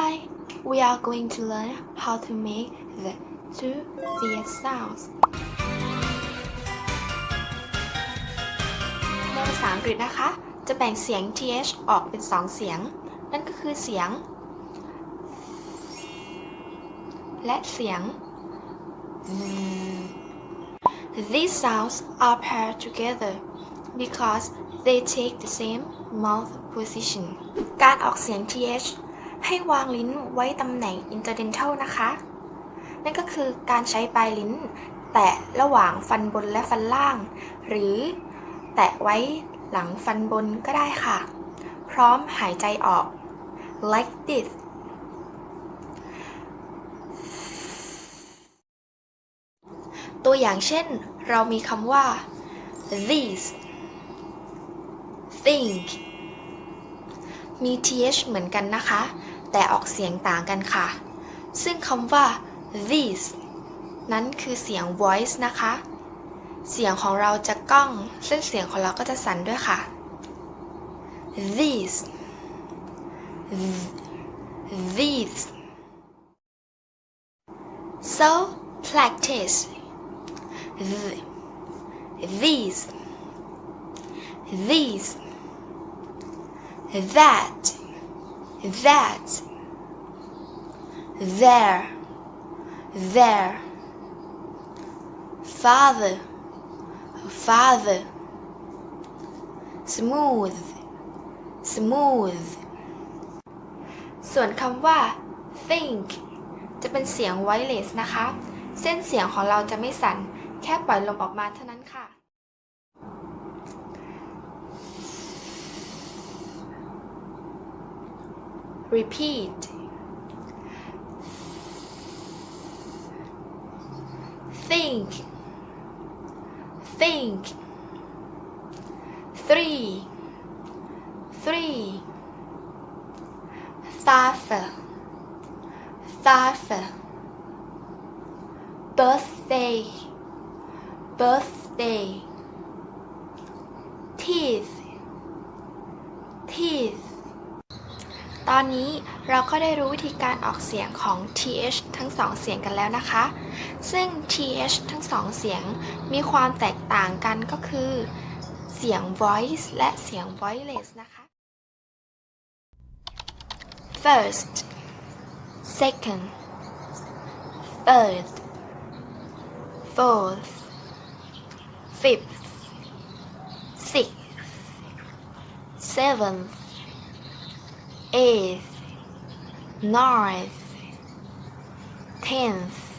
Hi, we are going to learn how to make the 2th sounds ในภาษาอังกฤษนะคะจะแบ่งเสียง th ออกเป็น2เสียงนั่นก็คือเสียงและเสียงThese sounds are paired together because they take the same mouth position การออกเสียง th ให้วางลิ้นไว้ตำแหน่ง interdental นะคะนั่นก็คือการใช้ปลายลิ้นแตะระหว่างฟันบนและฟันล่างหรือแตะไว้หลังฟันบนก็ได้ค่ะพร้อมหายใจออก like this ตัวอย่างเช่นเรามีคำว่า these think มี th เหมือนกันนะคะแต่ออกเสียงต่างกันค่ะซึ่งคำว่า these นั้นคือเสียง voice นะคะเสียงของเราจะก้องเส้นเสียงของเราก็จะสั่นด้วยค่ะ these so practice these that there father smooth ส่วนคำว่า think จะเป็นเสียง voiceless นะคะเส้นเสียงของเราจะไม่สั่นแค่ปล่อยลมออกมาเท่านั้นค่ะ repeat think 3 father birthday teeth ตอนนี้เราก็ได้รู้วิธีการออกเสียงของ th ทั้งสองเสียงกันแล้วนะคะซึ่ง th ทั้งสองเสียงมีความแตกต่างกันก็คือเสียง voice และเสียง voiceless นะคะ first second third fourth fifth sixth seventh eighth ninth 10th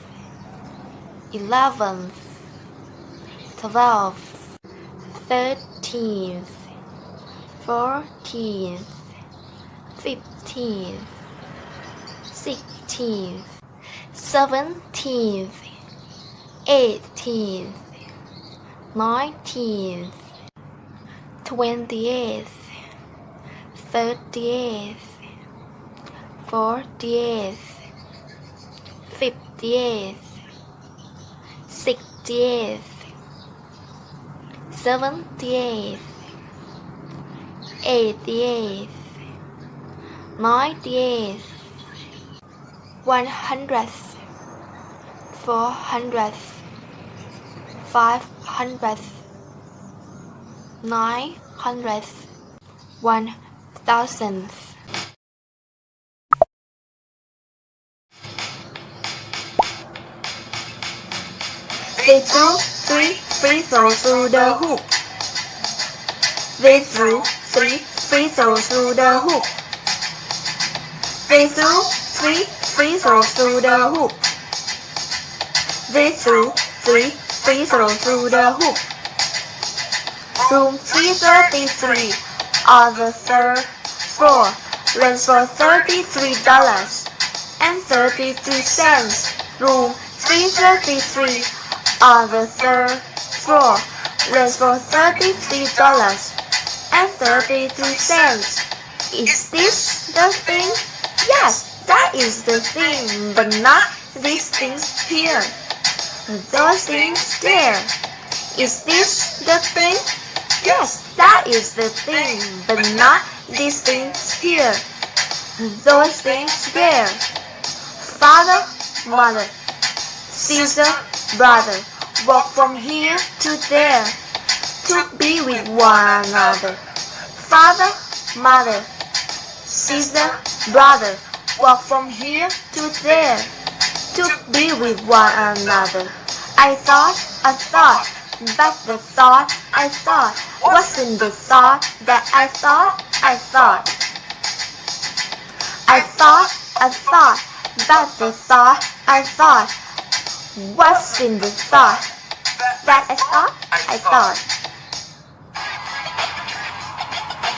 11th 12th 13th 14th 15th 16th 17th 18th 19th 20th 30th 40th 50th 60th 70th 80th 90th 100th 400th 500th 900th 1000th They threw 3 free throws through the hoop. They threw 3 free throws through the hoop. They threw 3 free throws through the hoop. They threw 3 free throws through the hoop. Room 333 on the 3rd floor rents for $33 and 33 cents. Room 333 on the 3rd floor rents for $33 and 33 cents. Is this the thing? Yes, that is the thing, but not these things here. Those things there. Is this the thing? Yes, that is the thing, but not these things here. those things together. Father, mother, sister, brother, walk from here to there to be with one another. Father, mother, sister, brother, walk from here to there to be with one another. I thought, but the thought I thought wasn't the thought that I thought. I thought, but the thought I thought wasn't the thought that I thought.